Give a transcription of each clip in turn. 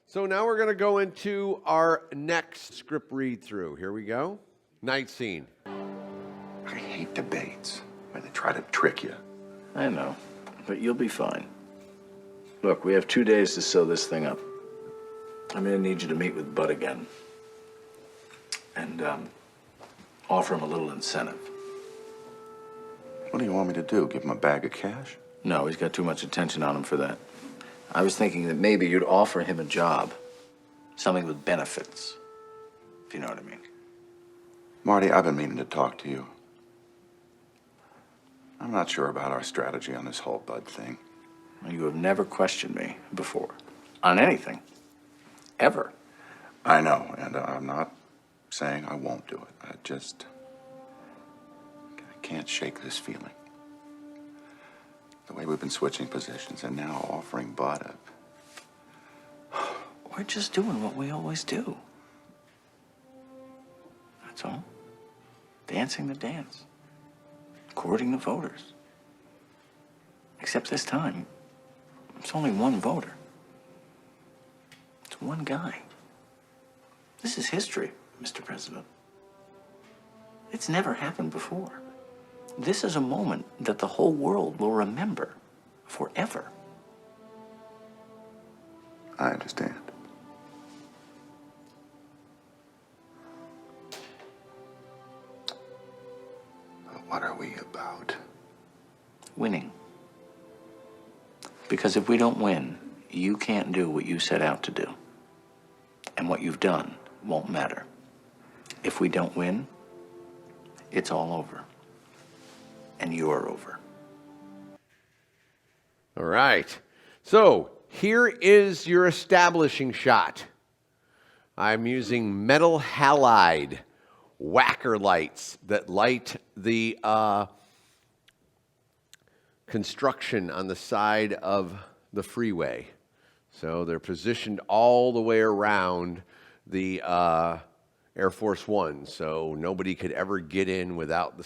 So now we're going to go into our next script read-through. Here we go. Night scene. I hate debates where they try to trick you. I know, but you'll be fine. Look, we have 2 days to sew this thing up. I'm gonna need you to meet with Bud again. And, offer him a little incentive. What do you want me to do? Give him a bag of cash? No, he's got too much attention on him for that. I was thinking that maybe you'd offer him a job. Something with benefits, if you know what I mean. Marty, I've been meaning to talk to you. I'm not sure about our strategy on this whole Bud thing. You have never questioned me before. On anything. Ever. I know, and I'm not saying I won't do it. I can't shake this feeling. The way we've been switching positions and now offering Bud up. We're just doing what we always do. That's all. Dancing the dance. Courting the voters. Except this time, it's only one voter. It's one guy. This is history, Mr. President. It's never happened before. This is a moment that the whole world will remember forever. I understand. But what are we about? Winning. Because if we don't win, you can't do what you set out to do. And what you've done won't matter. If we don't win, it's all over. And you're over. All right. So here is your establishing shot. I'm using metal halide whacker lights that light the construction on the side of the freeway. So they're positioned all the way around the Air Force One, so nobody could ever get in without the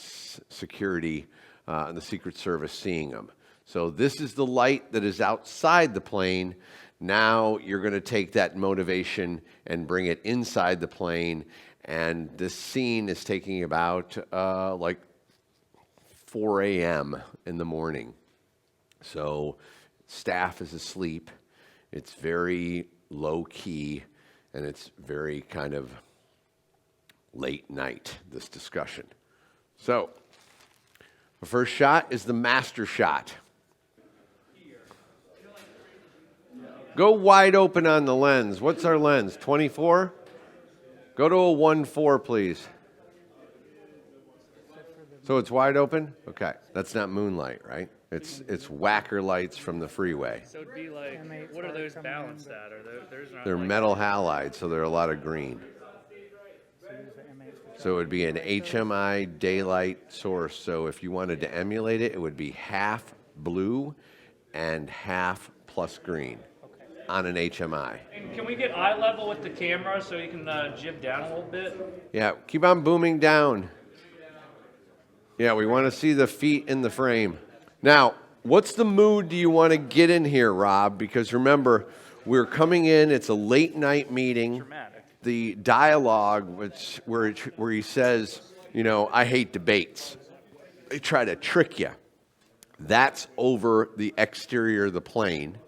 security and the Secret Service seeing them. So this is the light that is outside the plane. Now you're going to take that motivation and bring it inside the plane, and this scene is taking about like 4 a.m. in the morning. So staff is asleep. It's very low key, and it's very kind of late night, this discussion. So the first shot is the master shot. Go wide open on the lens. What's our lens? 24? Go to a 1.4, please. So it's wide open? Okay. That's not moonlight, right? It's whacker lights from the freeway. So it'd be like, what are those balanced at? They're metal halide, so they're a lot of green. So it would be an HMI daylight source. So if you wanted to emulate it, it would be half blue and half plus green on an HMI. And can we get eye level with the camera so you can jib down a little bit? Yeah, keep on booming down. Yeah, we want to see the feet in the frame. Now, what's the mood do you want to get in here, Rob? Because remember, we're coming in, it's a late night meeting. Dramatic. The dialogue, where he says, you know, I hate debates. They try to trick you. That's over the exterior of the plane.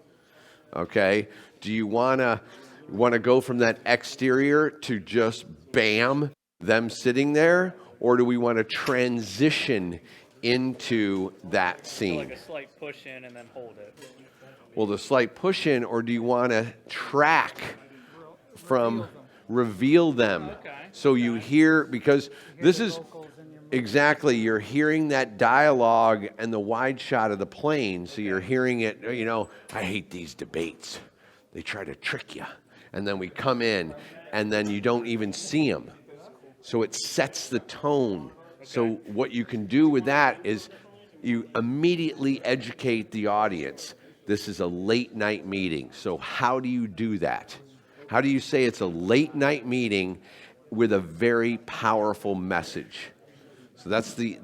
Okay? Do you want to go from that exterior to just bam, them sitting there? Or do we want to transition into that scene? So like a slight push in and then hold it. Well, the slight push in, or do you want to track from reveal them? Okay. So you hear, because this is exactly, you're hearing that dialogue and the wide shot of the plane. So you're hearing it, you know, I hate these debates. They try to trick you. And then we come in and then you don't even see them. So it sets the tone. Okay. So what you can do with that is you immediately educate the audience. This is a late night meeting. So how do you do that? How do you say it's a late night meeting with a very powerful message? So that's the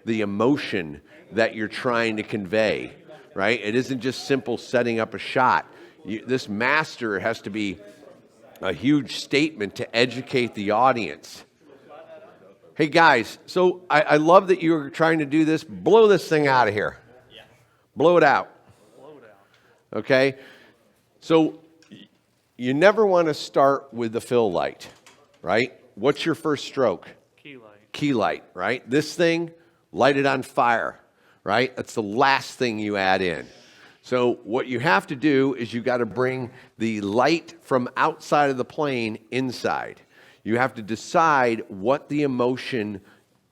emotion that you're trying to convey, right? It isn't just simple setting up a shot. This master has to be a huge statement to educate the audience. Hey guys, so I love that you're trying to do this. Blow this thing out of here. Yeah. Blow it out. Blow it out. Okay? So you never want to start with the fill light, right? What's your first stroke? Key light. Key light, right? This thing, light it on fire, right? That's the last thing you add in. So what you have to do is you got to bring the light from outside of the plane inside. You have to decide what the emotion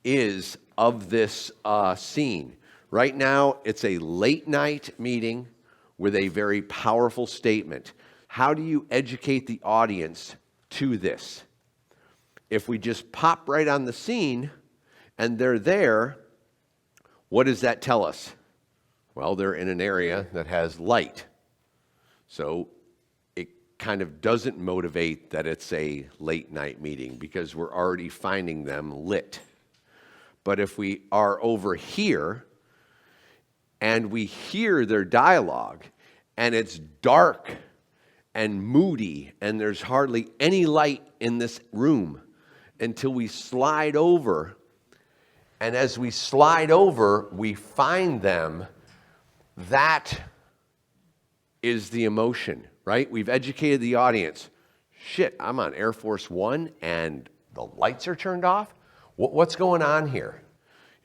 is of this scene. Right now, it's a late night meeting with a very powerful statement. How do you educate the audience to this? If we just pop right on the scene and they're there, what does that tell us? Well, they're in an area that has light. So it kind of doesn't motivate that it's a late night meeting because we're already finding them lit. But if we are over here and we hear their dialogue and it's dark and moody and there's hardly any light in this room until we slide over, and as we slide over, we find them. That is the emotion, right? We've educated the audience. Shit, I'm on Air Force One and the lights are turned off? What's going on here?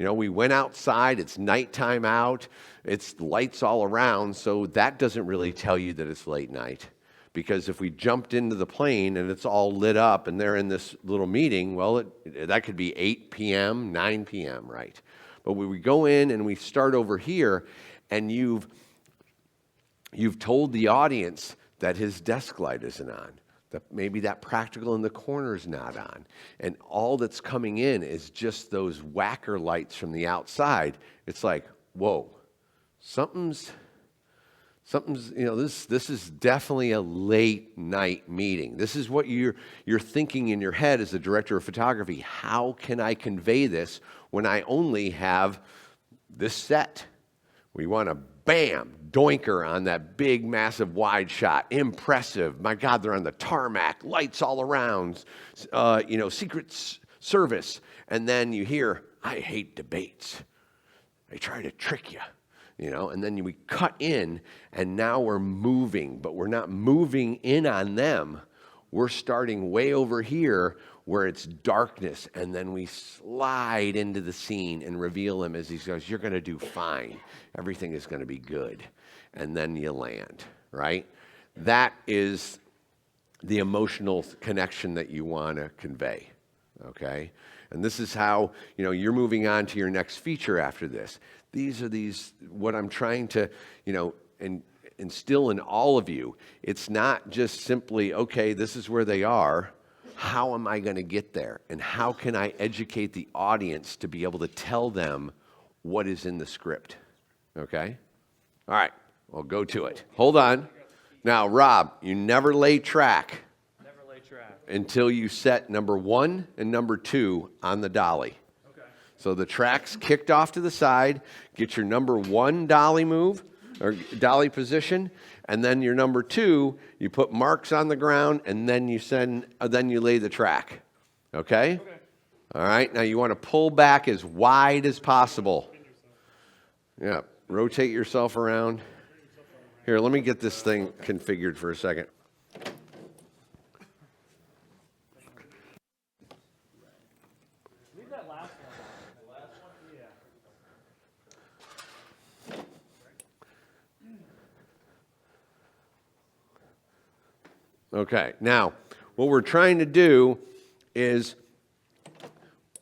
You know, we went outside, it's nighttime out, it's lights all around, so that doesn't really tell you that it's late night. Because if we jumped into the plane and it's all lit up and they're in this little meeting, well, that could be 8 p.m., 9 p.m., right? But when we go in and we start over here, and you've told the audience that his desk light isn't on, that maybe that practical in the corner is not on, and all that's coming in is just those whacker lights from the outside. It's like, whoa, something's, you know, this is definitely a late night meeting. This is what you're thinking in your head as a director of photography. How can I convey this when I only have this set? We want to, bam, doinker on that big, massive wide shot. Impressive. My God, they're on the tarmac. Lights all around. Secret Service. And then you hear, I hate debates. They try to trick you. And then we cut in, and now we're moving. But we're not moving in on them. We're starting way over here where it's darkness, and then we slide into the scene and reveal him as he goes, you're going to do fine. Everything is going to be good. And then you land, right? That is the emotional connection that you want to convey, okay? And this is how, you're moving on to your next feature after this. These are what I'm trying to, instill in all of you. It's not just simply, okay, this is where they are. How am I going to get there? And how can I educate the audience to be able to tell them what is in the script? Okay? All right. Well, go to it. Hold on. Now, Rob, you never lay track. Never lay track. Until you set number 1 and number 2 on the dolly. Okay. So the track's kicked off to the side. Get your number 1 dolly move or dolly position. And then your number 2, you put marks on the ground, and then you lay the track. Okay? Okay. All right. Now you want to pull back as wide as possible. Yeah. Rotate yourself around. Here, let me get this thing configured for a second. Leave that last one. The last one? Yeah. Okay, now, what we're trying to do is,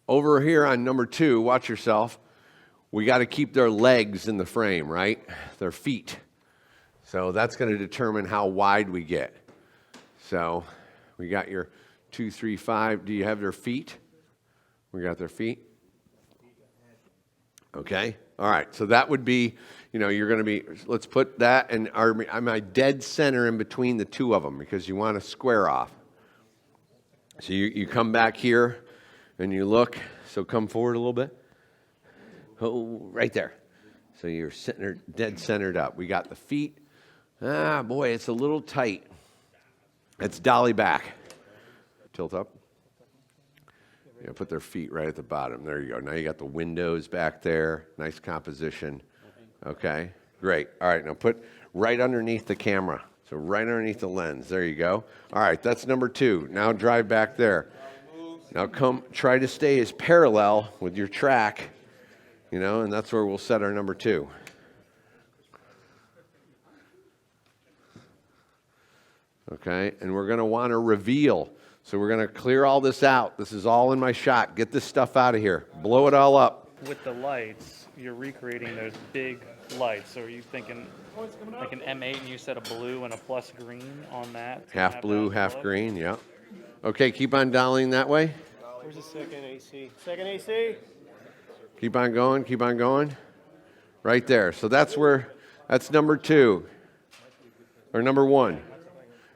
over here on number 2, watch yourself, we got to keep their legs in the frame, right? Their feet. So that's going to determine how wide we get. So we got your 2, 3, 5. Do you have their feet? We got their feet? Okay, all right, so that would be, you're going to be, let's put that and my dead center in between the two of them because you want to square off. So you come back here and you look, so come forward a little bit. Oh, right there. So you're dead centered up. We got the feet, Ah, boy, it's a little tight. Let's dolly back. Tilt up. Yeah, put their feet right at the bottom. There you go. Now you got the windows back there. Nice composition. Okay, great. All right, now put right underneath the camera. So right underneath the lens. There you go. All right, that's number 2. Now drive back there. Now come, try to stay as parallel with your track, you know, and that's where we'll set our number 2. Okay, and we're going to want to reveal. So we're going to clear all this out. This is all in my shot. Get this stuff out of here. Blow it all up. With the lights, you're recreating those big lights. So are you thinking like an M8 and you set a blue and a plus green on that? Half blue, that half look? green, yeah. Okay, keep on dialing that way. Where's the second AC? Second AC? Keep on going, keep on going. Right there. So that's number 2. Or number 1.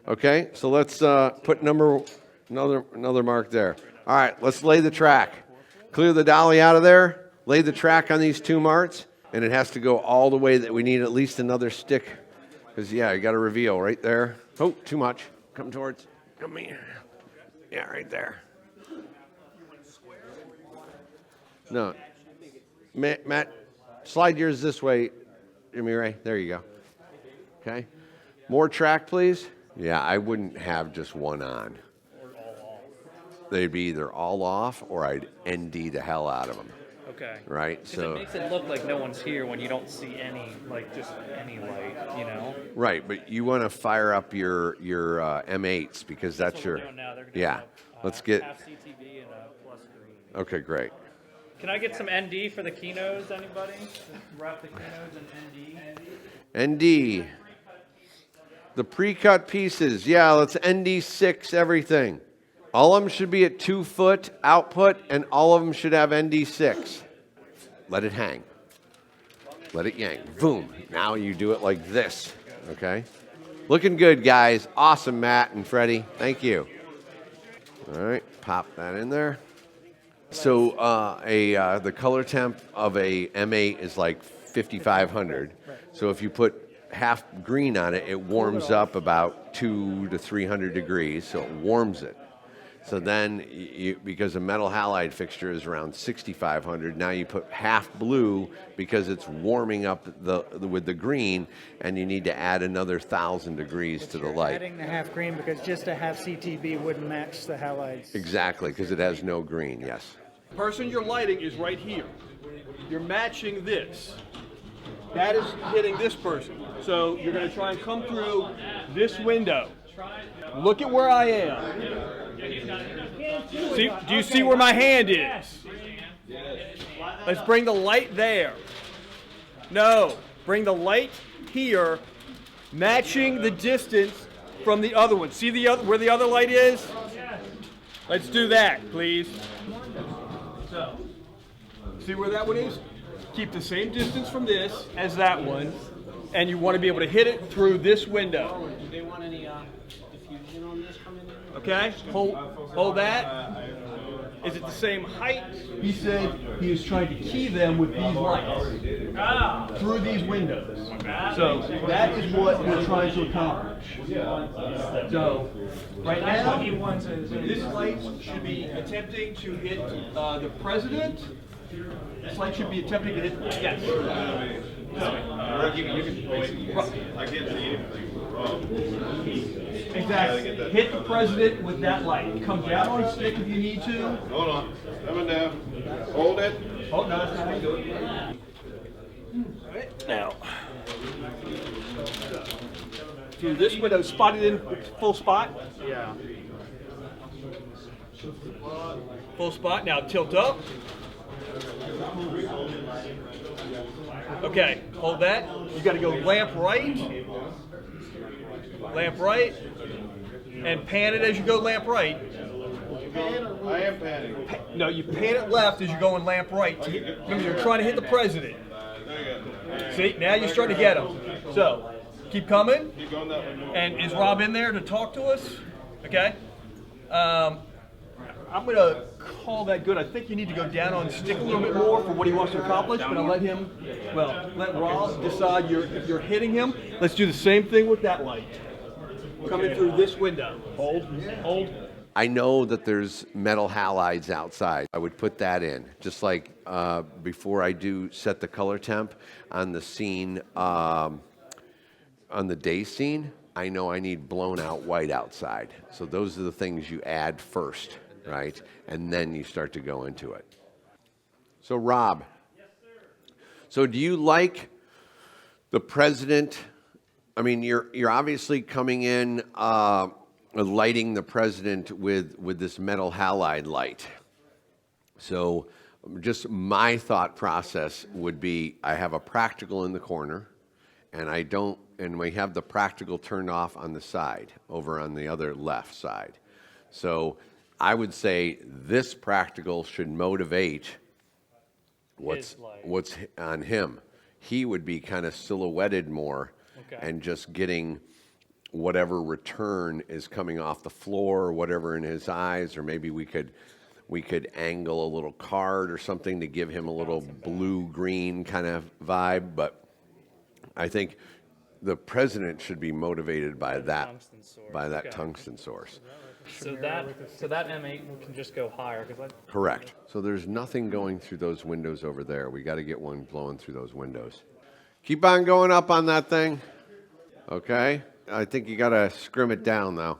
Okay, so let's put another mark there. All right, let's lay the track. Clear the dolly out of there. Lay the track on these 2 marks, and it has to go all the way that we need at least another stick. Because, yeah, you got to reveal right there. Oh, too much. Come here. Yeah, right there. No. Matt, slide yours this way, Jimmy Ray. There you go. Okay. More track, please. Yeah, I wouldn't have just one on. They'd be either all off or I'd ND the hell out of them. Okay. Right? So it makes it look like no one's here when you don't see any, like just any light, you know? Right, but you want to fire up your M8s because that's what your. we're doing now. They're gonna Yeah. have, Let's get. half CTV and a plus green. Okay, great. Can I get some ND for the keynotes, anybody? Wrap the keynotes in ND. ND. The pre-cut pieces. Yeah, let's ND6 everything. All of them should be at 2 foot output, and all of them should have ND6. Let it hang. Let it yank. Boom. Now you do it like this. Okay? Looking good, guys. Awesome, Matt and Freddie. Thank you. All right, pop that in there. So the color temp of a M8 is like 5,500. So if you put half green on it, it warms up about 200 to 300 degrees, so it warms it. So then, because a metal halide fixture is around 6,500, now you put half blue because it's warming up with the green, and you need to add another 1,000 degrees to the light. Adding the half green because just a half CTV wouldn't match the halides. Exactly, because it has no green, yes. The person you're lighting is right here. You're matching this. That is hitting this person. So you're going to try and come through this window. Look at where I am. See, do you see where my hand is? Let's bring the light there. No, bring the light here, matching the distance from the other one. See where the other light is? Let's do that, please. So, see where that one is? Keep the same distance from this as that one, and you want to be able to hit it through this window. Do they want any diffusion on this coming in? Okay, hold that. Is it the same height? He said he is trying to key them with these lights through these windows. So that is what we're trying to accomplish. So right now, this light should be attempting to hit the president. This light should be attempting to hit, yes. I can't see anything. Exactly. Hit the president with that light. Come down on a stick if you need to. Hold on. Coming down. Hold it. Oh, no, that's not how you do it. Now. Through this window, spotted in full spot? Yeah. Full spot. Now tilt up. Okay, hold that. You got to go lamp right. Lamp right. And pan it as you go lamp right. I am panning. No, you pan it left as you're going lamp right. Remember, you're trying to hit the president. See, now you're starting to get him. So, keep coming. Keep going that way more. And is Rob in there to talk to us? Okay. I'm going to call that good. I think you need to go down on stick a little bit more for what he wants to accomplish, but I'll let Rob decide if you're hitting him. Let's do the same thing with that light. Coming through this window. Hold. I know that there's metal halides outside. I would put that in, just like before I do set the color temp on the scene, on the day scene, I know I need blown out white outside. So those are the things you add first, right? And then you start to go into it. So Rob, so do you like the president? I mean, you're obviously coming in, lighting the president with this metal halide light. So just my thought process would be, I have a practical in the corner, and we have the practical turned off on the side, over on the other left side. So I would say this practical should motivate what's on him. He would be kind of silhouetted more, and just getting whatever return is coming off the floor or whatever in his eyes, or maybe we could angle a little card or something to give him a little blue-green kind of vibe. But I think the president should be motivated by that tungsten source. So that M8 can just go higher. Correct. So there's nothing going through those windows over there. We got to get one blowing through those windows. Keep on going up on that thing. Okay. I think you got to scrim it down, though.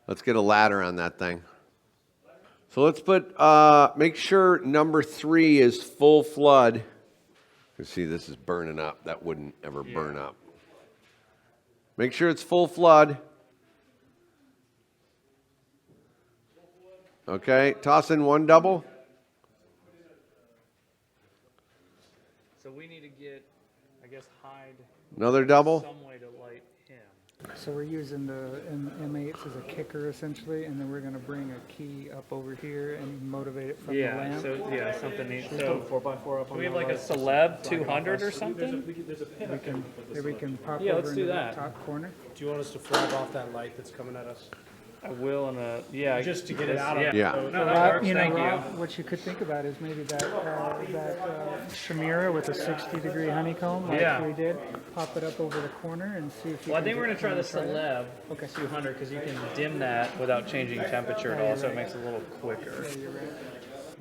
Let's get a ladder on that thing. So let's put, make sure number 3 is full flood. You see, this is burning up. That wouldn't ever burn up. Make sure it's full flood. Okay, toss in 1 double. So we need to get, I guess, hide Another double. some way to light him. So we're using the M8s as a kicker essentially, and then we're going to bring a key up over here and motivate it from the lamp. Something neat. Just So put 4x4 up on we have the like a light. celeb 200 or something. We can pop Yeah, over let's into do the that. top corner. Do you want us to flag off that light that's coming at us? I will Just to get it out of Yeah. No, that Rob, works. you know, Thank you. Rob, what you could think about is maybe that Chimera with a 60-degree honeycomb, like we did. Pop it up over the corner and see if you Well, I can think we're get- going to try the that. Celeb 200 because you can dim that without changing temperature at all, so it makes it a little quicker.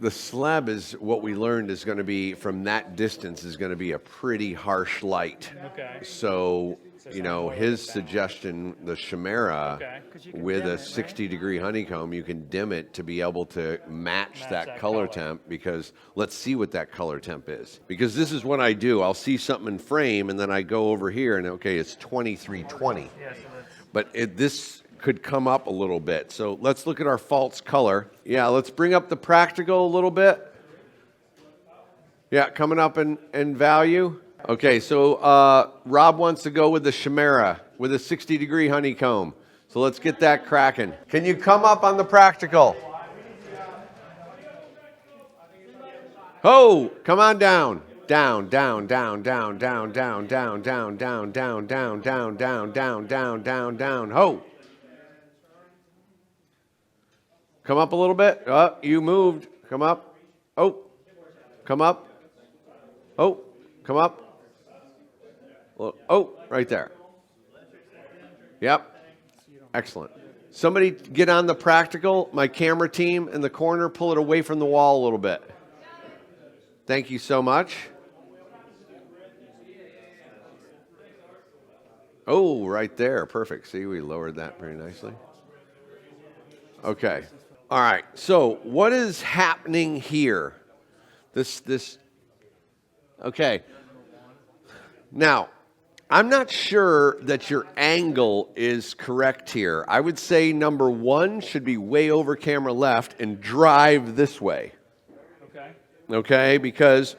The slab is what we learned is going to be, from that distance, is going to be a pretty harsh light. Okay. So, you know, his suggestion, the Chimera, Okay. with a 60-degree honeycomb, you can dim it to be able to match that color temp, because let's see what that color temp is. Because this is what I do. I'll see something in frame, and then I go over here, and okay, it's 2320. But this could come up a little bit. So let's look at our false color. Yeah, let's bring up the practical a little bit. Yeah, coming up in value. Okay, so Rob wants to go with the Chimera with a 60-degree honeycomb. So let's get that cracking. Can you come up on the practical? Oh, come on down. Down, down, down, down, down, down, down, down, down, down, down, down, down, down, down, down, down. Ho! Come up a little bit. Oh, you moved. Come up. Oh, come up. Oh, come up. Oh, right there. Yep. Excellent. Somebody get on the practical. My camera team in the corner, pull it away from the wall a little bit. Thank you so much. Oh, right there. Perfect. See, we lowered that very nicely. Okay. All right. So what is happening here? Okay. Now, I'm not sure that your angle is correct here. I would say number 1 should be way over camera left and drive this way. Okay? Because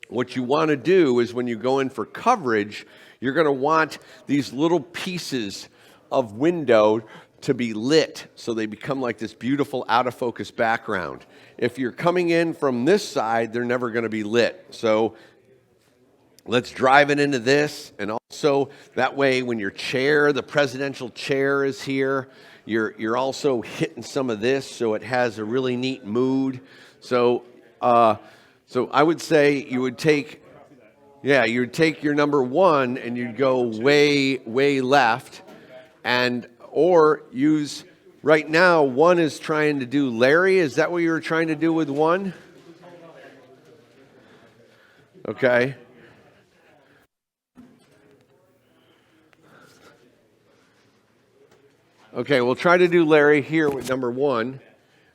what you want to do is, when you go in for coverage, you're going to want these little pieces of window to be lit, so they become like this beautiful out of focus background. If you're coming in from this side, they're never going to be lit. So let's drive it into this. And also that way when your chair, the presidential chair is here, you're also hitting some of this so it has a really neat mood. So I would say you would take your number 1 and you'd go way left, and or use, right now 1 is trying to do Larry. Is that what you were trying to do with 1? Okay. Okay, we'll try to do Larry here with number 1,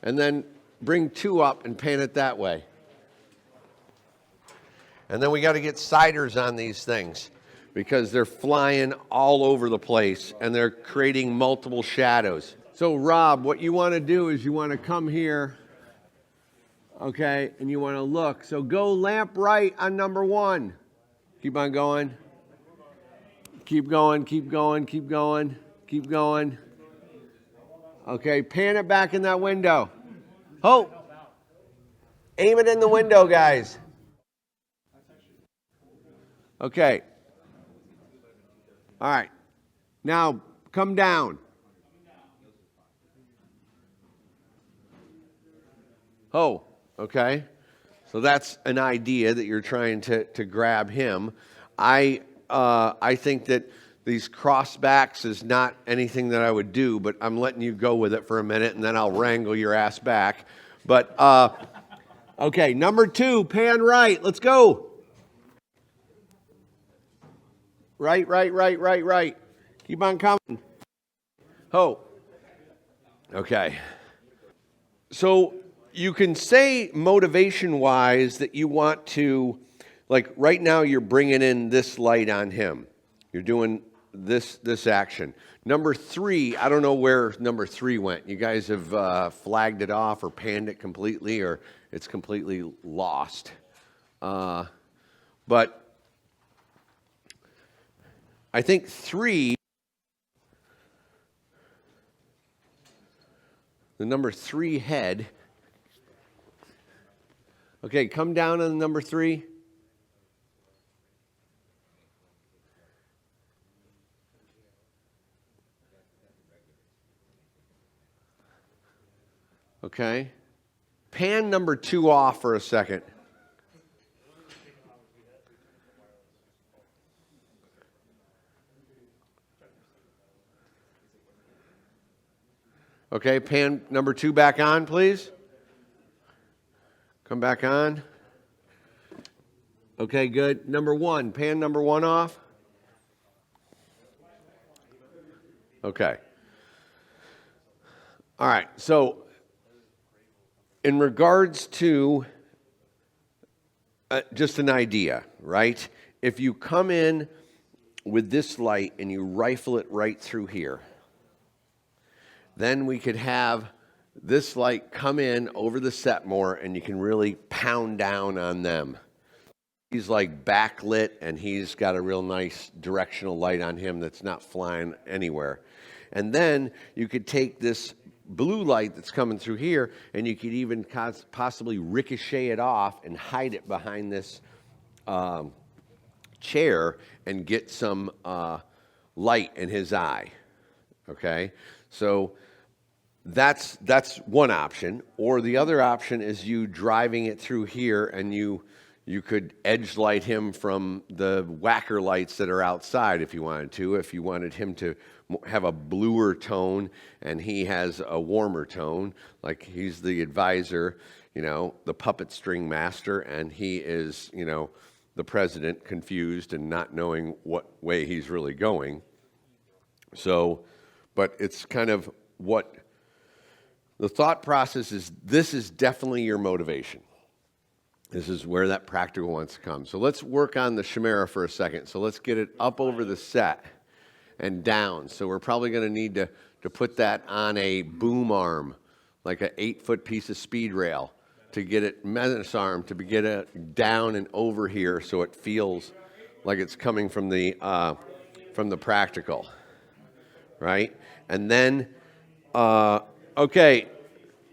and then bring 2 up and pan it that way. And then we got to get siders on these things because they're flying all over the place and they're creating multiple shadows. So Rob, what you want to do is you want to come here, okay, and you want to look. So go lamp right on number 1. Keep on going. Keep going, keep going, keep going, keep going. Okay, pan it back in that window. Oh, aim it in the window, guys. Okay. All right. Now, come down. Oh, okay. So that's an idea that you're trying to grab him. I think that these crossbacks is not anything that I would do, but I'm letting you go with it for a minute, and then I'll wrangle your ass back. But, okay, number 2, pan right. Let's go. Right. Keep on coming. Oh. Okay. So you can say motivation-wise that you want to, like right now you're bringing in this light on him. You're doing this action. Number 3, I don't know where number 3 went. You guys have flagged it off or panned it completely, or it's completely lost. But I think 3, the number 3 head. Okay, come down on the number 3. Okay. Pan number 2 off for a second. Okay, pan number 2 back on, please. Come back on. Okay, good. Number 1, pan number 1 off. Okay. All right, so in regards to just an idea, right? If you come in with this light and you rifle it right through here, then we could have this light come in over the set more and you can really pound down on them. He's like backlit and he's got a real nice directional light on him that's not flying anywhere. And then you could take this blue light that's coming through here and you could even possibly ricochet it off and hide it behind this chair and get some light in his eye. Okay? So that's one option. Or the other option is you driving it through here and you could edge light him from the whacker lights that are outside if you wanted to. If you wanted him to have a bluer tone and he has a warmer tone, like he's the advisor, the puppet string master, and he is, the president, confused and not knowing what way he's really going. So, but it's kind of what the thought process is. This is definitely your motivation. This is where that practical wants to come. So let's work on the chimera for a second. So let's get it up over the set and down. So we're probably going to need to put that on a boom arm, like an 8-foot piece of speed rail, to get it, menace arm, to get it down and over here so it feels like it's coming from the practical, right? And then, okay,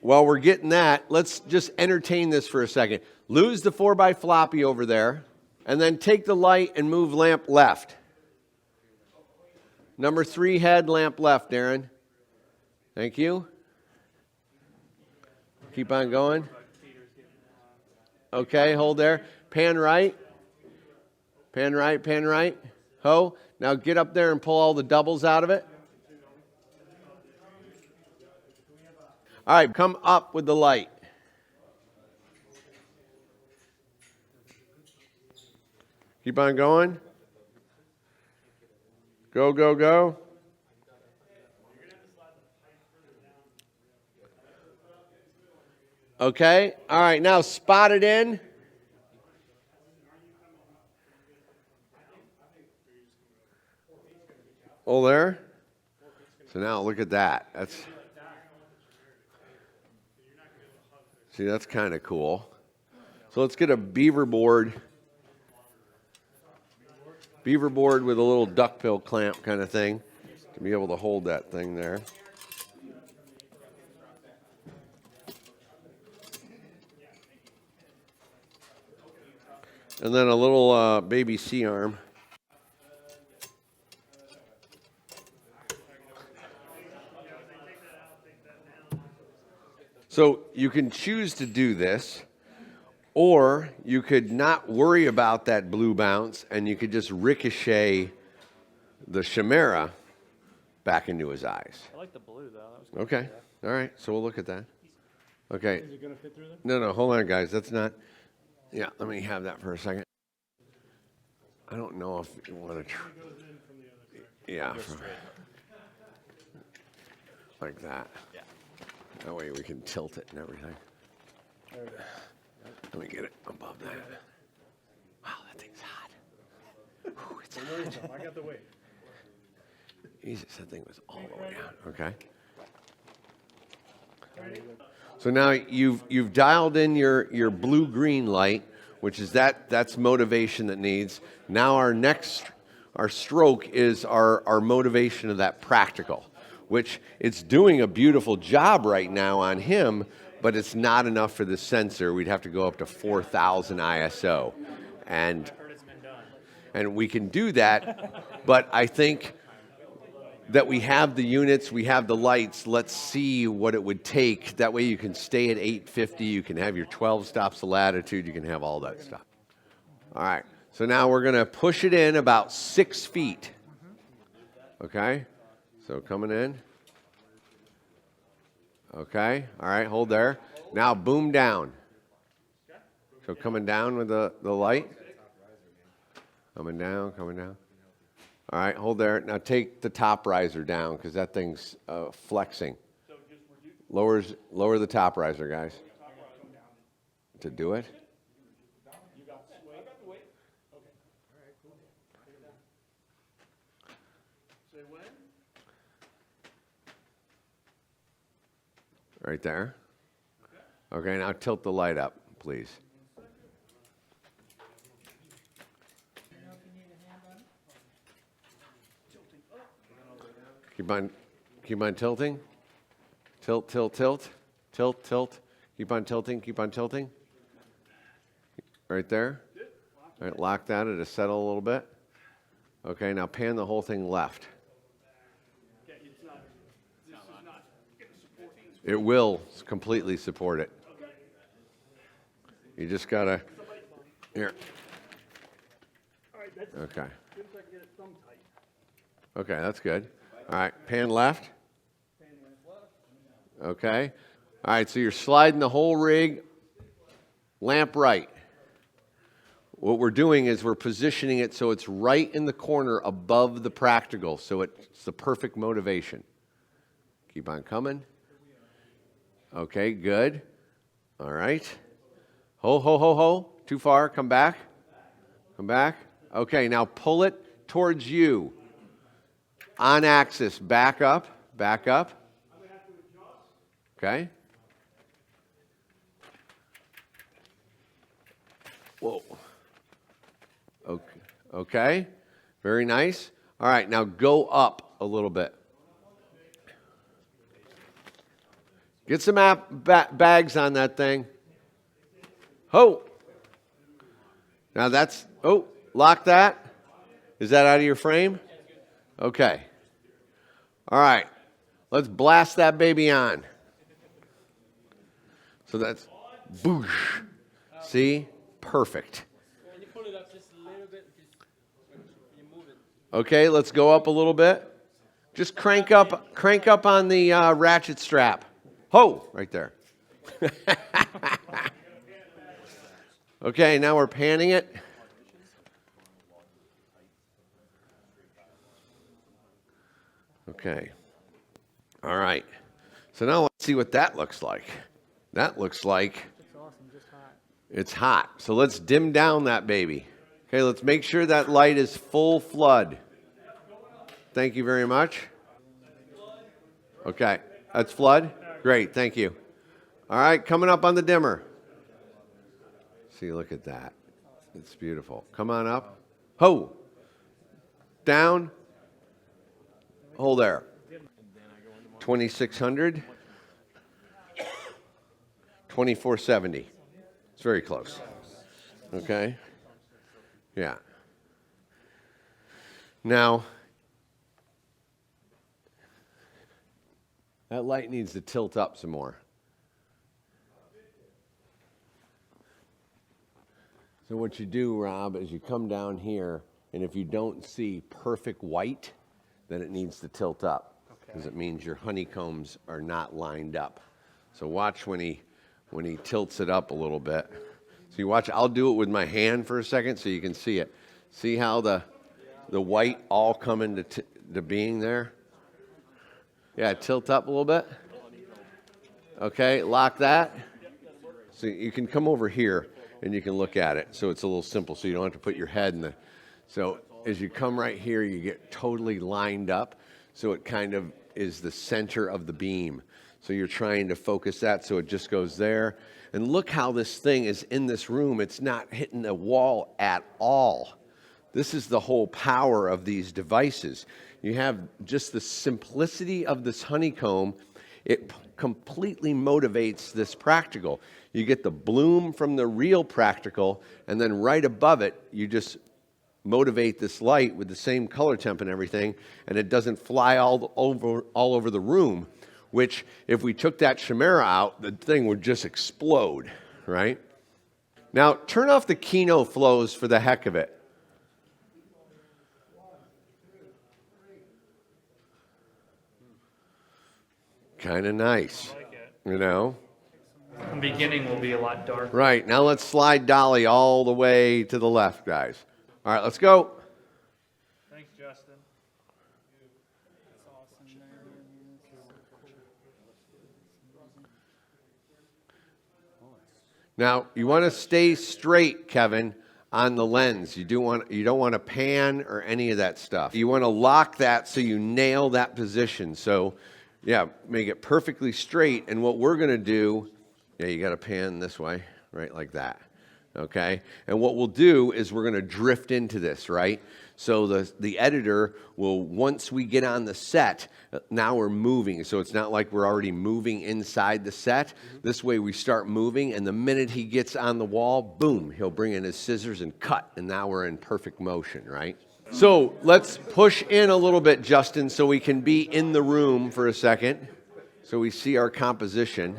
while we're getting that, let's just entertain this for a second. Lose the 4x floppy over there And then take the light and move lamp left. Number 3 head, lamp left, Darren. Thank you. Keep on going. Okay, hold there. Pan right. Pan right, pan right. Ho. Now get up there and pull all the doubles out of it. All right, come up with the light. Keep on going. Go, go, go. Okay, all right, now spot it in. Oh, there. So now look at that. See, that's kind of cool. So let's get a beaver board with a little duckbill clamp kind of thing to be able to hold that thing there. And then a little baby C-arm. So you can choose to do this, or you could not worry about that blue bounce and you could just ricochet the chimera back into his eyes. I like the blue, though. That was cool. Okay. All right. So we'll look at that. Okay. Is it going to fit through there? No, hold on, guys. That's not. Yeah, let me have that for a second. I don't know if you want to. Yeah. Like that. Yeah. That way we can tilt it and everything. Let me get it above that. Wow, that thing's hot. Ooh, it's hot. I got the weight. Jesus, that thing was all the way down. Okay. So now you've dialed in your blue-green light, which is that's motivation that needs. Now our stroke is our motivation of that practical, which it's doing a beautiful job right now on him, but it's not enough for the sensor. We'd have to go up to 4,000 ISO, and we can do that, but I think that we have the units, we have the lights. Let's see what it would take. That way you can stay at 850. You can have your 12 stops of latitude. You can have all that stuff. All right. So now we're going to push it in about 6 feet. Okay. So coming in. Okay. All right. Hold there. Now boom down. So coming down with the light. Coming down, coming down. All right, hold there. Now take the top riser down because that thing's flexing. Lower the top riser, guys. To do it. Right there. Okay, now tilt the light up, please. Keep on tilting. Tilt, tilt, tilt. Tilt, tilt. Keep on tilting, keep on tilting. Right there. All right, lock that. It'll settle a little bit. Okay, now pan the whole thing left. It will completely support it. You just gotta, here. Okay. Okay, that's good. All right, pan left. Okay. All right, so you're sliding the whole rig, lamp right. What we're doing is we're positioning it so it's right in the corner above the practical, so it's the perfect motivation. Keep on coming. Okay, good. All right. Ho, ho, ho, ho. Too far. Come back. Come back. Okay, now pull it towards you. On axis. Back up. Back up. Okay. Whoa. Okay. Okay. Very nice. All right, now go up a little bit. Get some bags on that thing. Ho! Now that's, oh, lock that. Is that out of your frame? Okay. All right. Let's blast that baby on. So that's boosh. See? Perfect. Okay, let's go up a little bit. Just crank up on the ratchet strap. Ho! Right there. Okay, now we're panning it. Okay. All right. So now let's see what that looks like. That looks like it's hot. So let's dim down that baby. Okay, let's make sure that light is full flood. Thank you very much. Okay, that's flood? Great, thank you. All right, coming up on the dimmer. See, look at that. It's beautiful. Come on up. Ho! Down. Hold there. 2600. 2470. It's very close. Okay? Yeah. Now, that light needs to tilt up some more. So what you do, Rob, is you come down here, and if you don't see perfect white, then it needs to tilt up, because it means your honeycombs are not lined up. So watch when he tilts it up a little bit. So you watch, I'll do it with my hand for a second so you can see it. See how the white all come into being there? Yeah, tilt up a little bit. Okay, lock that. So you can come over here and you can look at it. So it's a little simple, so you don't have to put your head in the... So as you come right here, you get totally lined up. So it kind of is the center of the beam. So you're trying to focus that so it just goes there. And look how this thing is in this room. It's not hitting the wall at all. This is the whole power of these devices. You have just the simplicity of this honeycomb. It completely motivates this practical. You get the bloom from the real practical, and then right above it, you just motivate this light with the same color temp and everything, and it doesn't fly all over the room, which if we took that chimera out, the thing would just explode, right? Now, turn off the Kino flows for the heck of it. Kind of nice, you know? The beginning will be a lot darker. Right, now let's slide Dolly all the way to the left, guys. All right, let's go. Thanks, Justin. Now, you want to stay straight, Kevin, on the lens. You don't want to pan or any of that stuff. You want to lock that so you nail that position. So, yeah, make it perfectly straight. And what we're going to do, yeah, you got to pan this way, right, like that. Okay? And what we'll do is we're going to drift into this, right? So the editor will, once we get on the set, now we're moving. So it's not like we're already moving inside the set. This way we start moving, and the minute he gets on the wall, boom, he'll bring in his scissors and cut, and now we're in perfect motion, right? So let's push in a little bit, Justin, so we can be in the room for a second, so we see our composition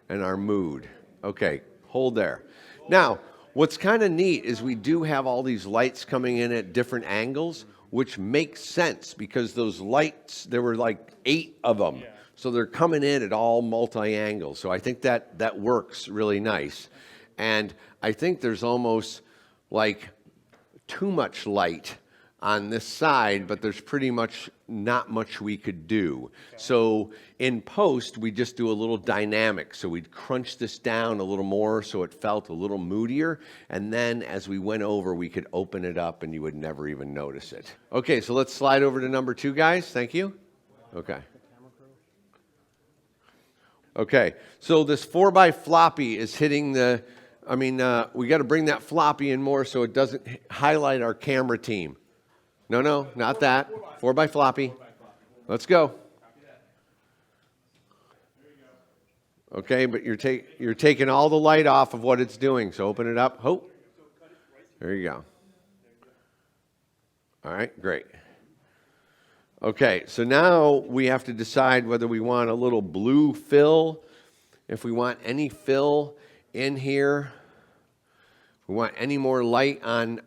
and our mood. Okay, hold there. Now, what's kind of neat is we do have all these lights coming in at different angles, which makes sense because those lights, there were like 8 of them. Yeah. So they're coming in at all multi-angles. So I think that works really nice. And I think there's almost like too much light on this side, but there's pretty much not much we could do. Okay. So in post, we just do a little dynamic. So we'd crunch this down a little more so it felt a little moodier. And then as we went over, we could open it up and you would never even notice it. Okay, so let's slide over to number 2, guys. Thank you. Okay. Okay, so this 4x floppy is hitting the, we got to bring that floppy in more so it doesn't highlight our camera team. No, not that. 4x floppy. Let's go. Okay, but you're taking all the light off of what it's doing. So open it up. Hope. There you go. All right, great. Okay, so now we have to decide whether we want a little blue fill, if we want any fill in here. We want any more light on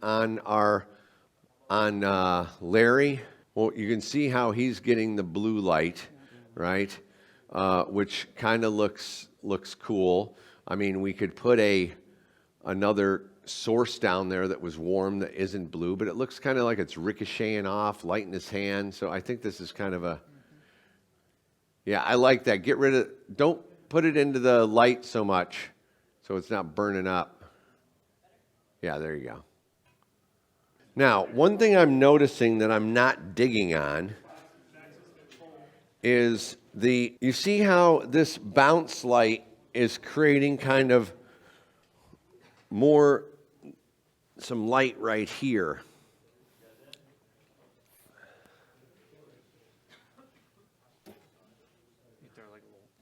Larry. Well, you can see how he's getting the blue light, right? Which kind of looks cool. I mean, we could put another source down there that was warm that isn't blue, but it looks kind of like it's ricocheting off, light in his hand. So I think this is kind of yeah, I like that. Get rid of, don't put it into the light so much so it's not burning up. Yeah, there you go. Now, one thing I'm noticing that I'm not digging on is you see how this bounce light is creating kind of some light right here.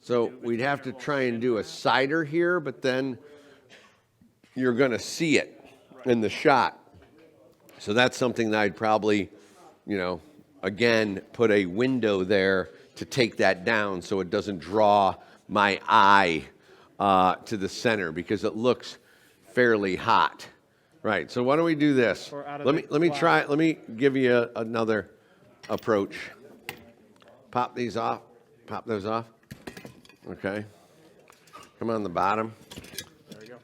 So we'd have to try and do a cider here, but then you're going to see it in the shot. So that's something that I'd probably, again, put a window there to take that down so it doesn't draw my eye to the center because it looks fairly hot. Right, so why don't we do this? Let me give you another approach. Pop these off. Pop those off. Okay. Come on the bottom. There we go.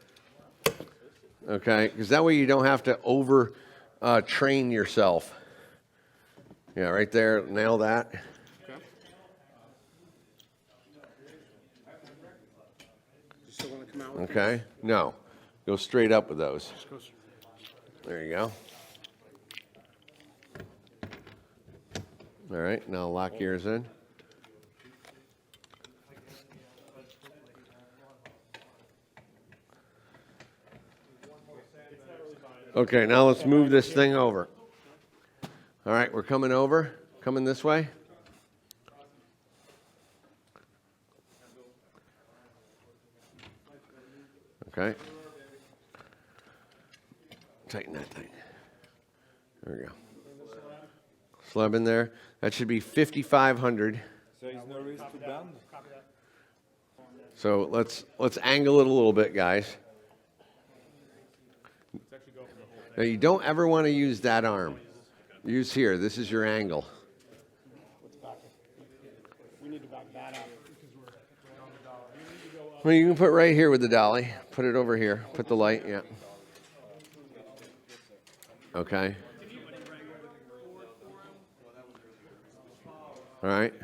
Okay, because that way you don't have to train yourself. Yeah, right there, nail that. Okay. You still want to come out with Okay, no, go straight up with those. these? Goes- There you go. All right, now lock yours in. Okay, now let's move this thing over. All right, we're coming over. Coming this way. Okay. Tighten that thing. There we go. Slab in there. That should be 5,500. There is no risk to bend. So let's angle it a little bit, guys. Now you don't ever want to use that arm. Use here. This is your angle. We need to back that up. Well, you can put right here with the dolly. Put it over here. Put the light. Yeah. Okay. All right.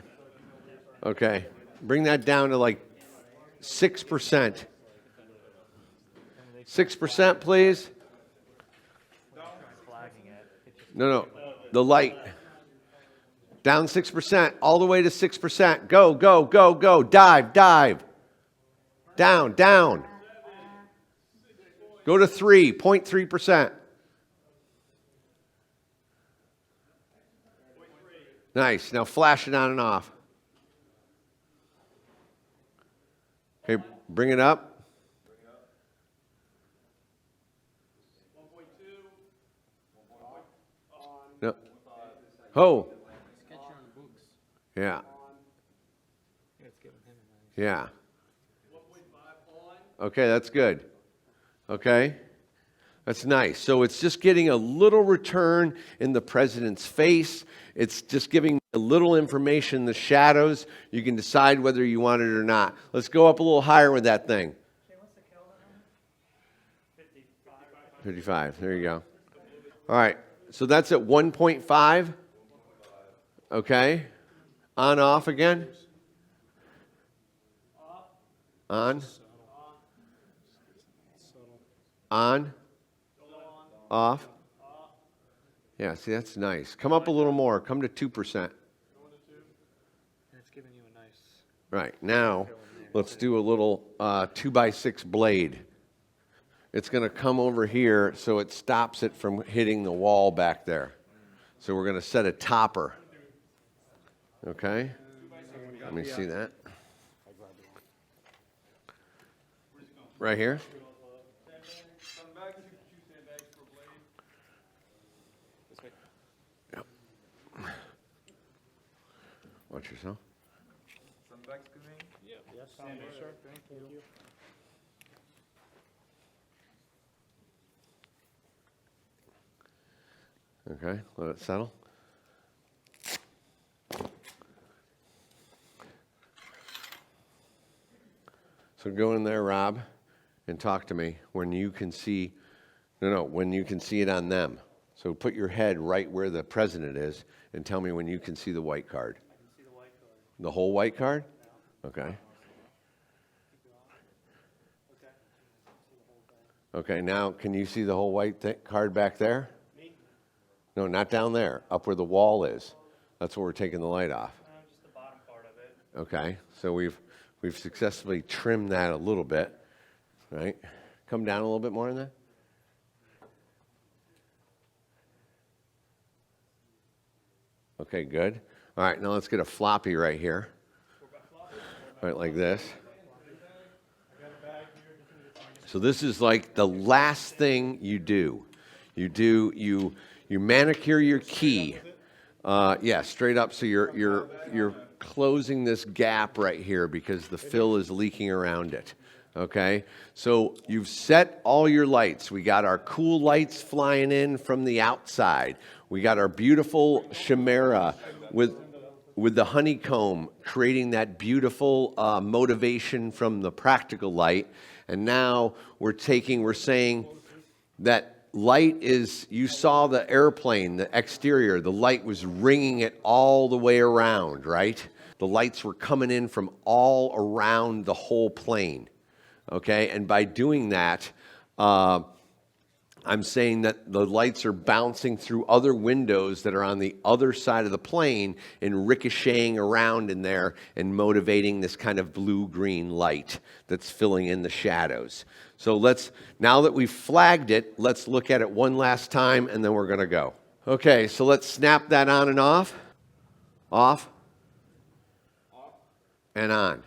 Okay. Bring that down to like 6%. 6%, please. No. The light. Down 6%. All the way to 6%. Go, go, go, go. Dive, dive. Down, down. Go to 3.3%. Nice. Now flash it on and off. Okay, bring it up. No. Ho. Yeah. Yeah. Okay, that's good. Okay. That's nice. So it's just getting a little return in the president's face. It's just giving a little information in the shadows. You can decide whether you want it or not. Let's go up a little higher with that thing. Okay, what's the Kelvin on it? 55. 55. There you go. All right. So that's at 1.5. Okay. On, off again. On. On. Off. Yeah, see, that's nice. Come up a little more. Come to 2%. That's giving you a nice. Right. Now, let's do a little 2x6 blade. It's going to come over here so it stops it from hitting the wall back there. So we're going to set a topper. Okay? Let me see that. Right here? Watch yourself. Yes, sir. Thank you. Okay, let it settle. So go in there, Rob, and talk to me when you can see, when you can see it on them. So put your head right where the president is and tell me when you can see the white card. I can see the white card. The whole white card? Okay. Okay, now can you see the whole white card back there? No, not down there, up where the wall is. That's where we're taking the light off. Just the bottom part of it. Okay, so we've successfully trimmed that a little bit, right? Come down a little bit more on that. Okay, good. All right, now let's get a floppy right here. Right, like this. So this is like the last thing you do. You manicure your key. Yeah, straight up. So you're closing this gap right here because the fill is leaking around it. Okay, so you've set all your lights. We got our cool lights flying in from the outside. We got our beautiful chimera with the honeycomb creating that beautiful motivation from the practical light. And now we're saying that light is, you saw the airplane, the exterior, the light was ringing it all the way around, right? The lights were coming in from all around the whole plane, okay? And by doing that, I'm saying that the lights are bouncing through other windows that are on the other side of the plane and ricocheting around in there and motivating this kind of blue-green light that's filling in the shadows. So now that we've flagged it, let's look at it one last time and then we're going to go. Okay, so let's snap that on and off. Off. And on.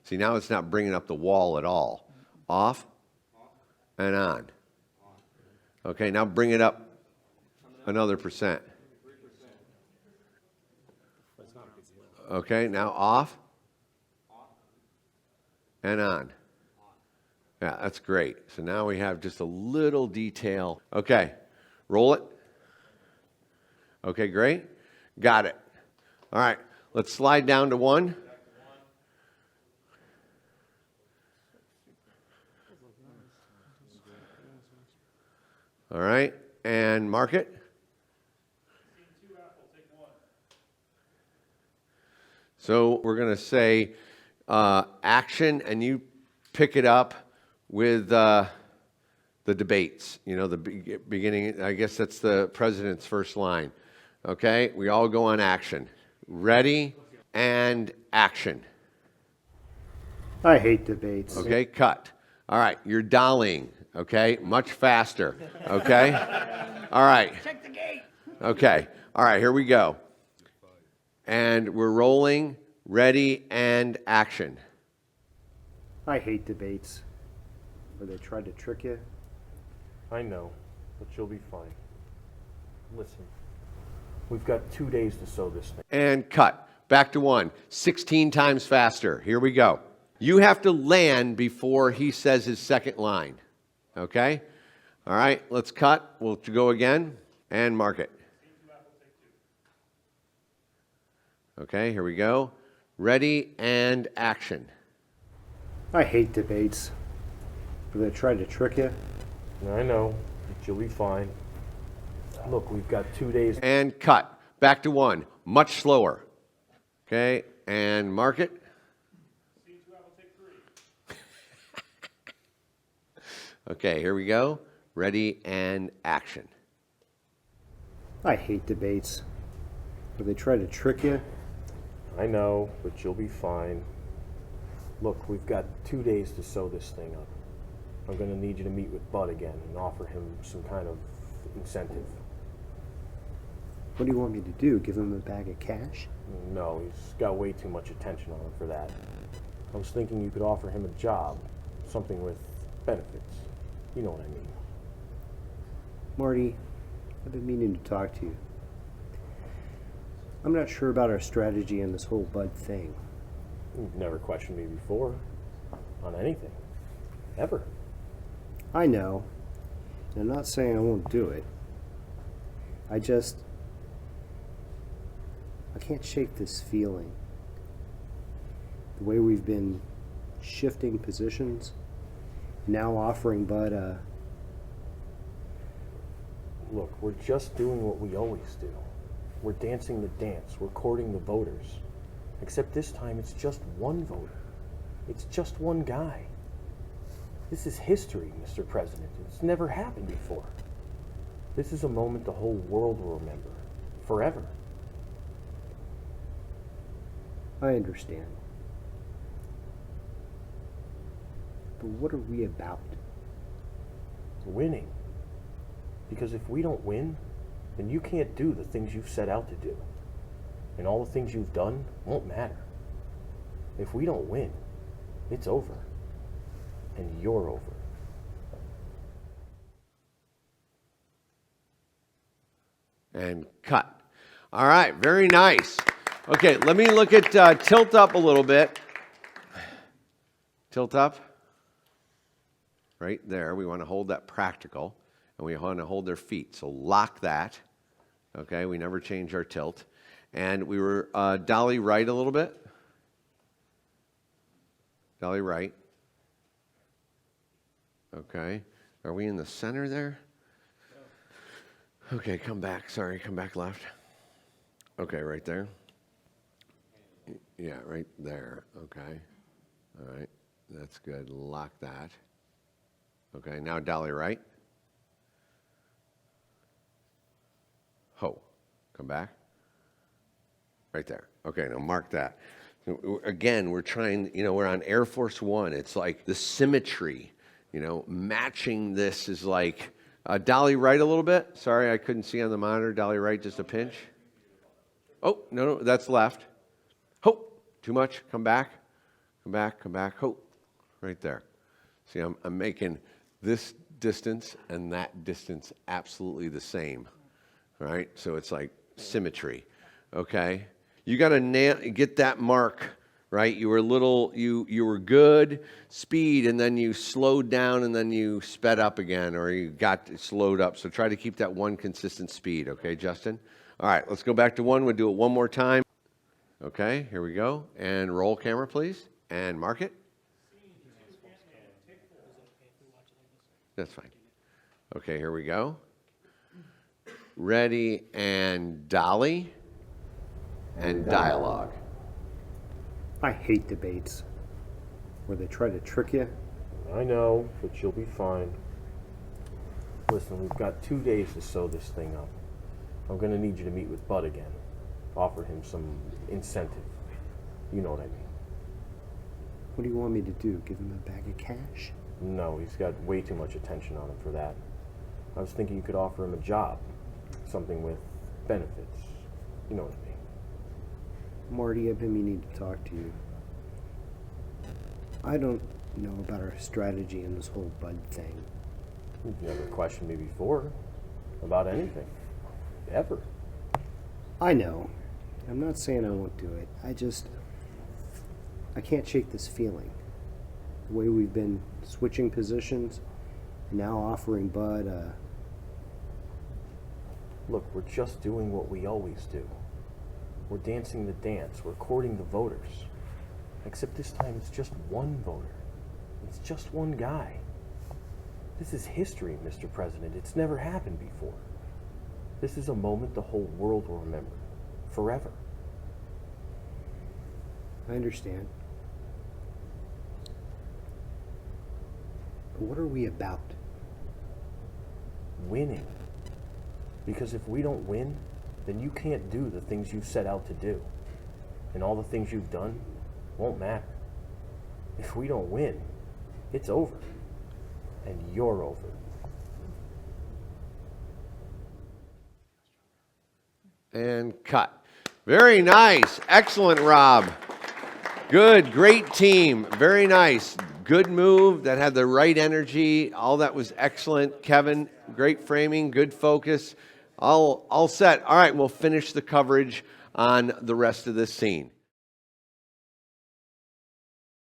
See, now it's not bringing up the wall at all. Off. And on. Okay, now bring it up another percent. Okay, now off and on. Yeah, that's great. So now we have just a little detail. Okay, roll it. Okay, great. Got it. All right, let's slide down to 1. All right, and mark it. So we're going to say action, and you pick it up with the debates. You know, the beginning, I guess that's the president's first line. Okay, we all go on action. Ready, and action. I hate debates. Okay, cut. All right, you're dollying. Okay, much faster. Okay, all right. Check the gate. Okay, all right. Here we go. And we're rolling. Ready and action. I hate debates where they try to trick you. I know, but you'll be fine. Listen, we've got 2 days to sew this thing. And cut. Back to 1. 16 times faster. Here we go. You have to land before he says his second line. Okay? All right, let's cut. We'll go again and mark it. Okay, here we go. Ready and action. I hate debates where they try to trick you. I know, but you'll be fine. Look, we've got 2 days. And cut. Back to 1. Much slower. Okay, and mark it. Okay, here we go. Ready and action. I hate debates where they try to trick you. I know, but you'll be fine. Look, we've got 2 days to sew this thing up. I'm going to need you to meet with Bud again and offer him some kind of incentive. What do you want me to do? Give him a bag of cash? No, he's got way too much attention on him for that. I was thinking you could offer him a job, something with benefits. You know what I mean. Marty, I've been meaning to talk to you. I'm not sure about our strategy in this whole Bud thing. You've never questioned me before on anything. Ever. I know. And I'm not saying I won't do it. I can't shake this feeling. The way we've been shifting positions, now offering Bud a... Look, we're just doing what we always do. We're dancing the dance. We're courting the voters. Except this time it's just one voter. It's just one guy. This is history, Mr. President. It's never happened before. This is a moment the whole world will remember. Forever. I understand. But what are we about? Winning. Because if we don't win, then you can't do the things you've set out to do. And all the things you've done won't matter. If we don't win, it's over. And you're over. And cut. All right, very nice. Okay, let me look at tilt up a little bit. Tilt up. Right there. We want to hold that practical. And we want to hold their feet. So lock that. Okay, we never change our tilt. And we were dolly right a little bit. Dolly right. Okay. Are we in the center there? Okay, come back. Sorry, come back left. Okay, right there. Yeah, right there. Okay. All right. That's good. Lock that. Okay, now dolly right. Ho. Come back. Right there. Okay, now mark that. Again, we're trying, we're on Air Force One. It's like the symmetry, matching this is like, dolly right a little bit. Sorry, I couldn't see on the monitor. Dolly right, just a pinch. Oh, no, that's left. Ho. Too much. Come back. Come back. Come back. Ho. Right there. See, I'm making this distance and that distance absolutely the same. Right? So it's like symmetry. Okay? You got to get that mark, right? You were you were good, speed, and then you slowed down and then you sped up again, or you got slowed up. So try to keep that one consistent speed, okay, Justin? All right, let's go back to one. We'll do it one more time. Okay, here we go. And roll camera, please. And mark it. That's fine. Okay, here we go. Ready and dolly and dialogue. I hate debates where they try to trick you. I know, but you'll be fine. Listen, we've got 2 days to sew this thing up. I'm going to need you to meet with Bud again. Offer him some incentive. You know what I mean. What do you want me to do? Give him a bag of cash? No, he's got way too much attention on him for that. I was thinking you could offer him a job. Something with benefits. You know what I mean. Marty, I've been meaning to talk to you. I don't know about our strategy in this whole Bud thing. You've never questioned me before about anything. Ever. I know. I'm not saying I won't do it. I can't shake this feeling. The way we've been switching positions, and now offering Bud a... Look, we're just doing what we always do. We're dancing the dance. We're courting the voters. Except this time it's just one voter. It's just one guy. This is history, Mr. President. It's never happened before. This is a moment the whole world will remember. Forever. I understand. But what are we about? Winning. Because if we don't win, then you can't do the things you've set out to do. And all the things you've done won't matter. If we don't win, it's over. And you're over. And cut. Very nice. Excellent, Rob. Good, great team. Very nice. Good move that had the right energy. All that was excellent. Kevin, great framing, good focus. All set. All right, we'll finish the coverage on the rest of this scene.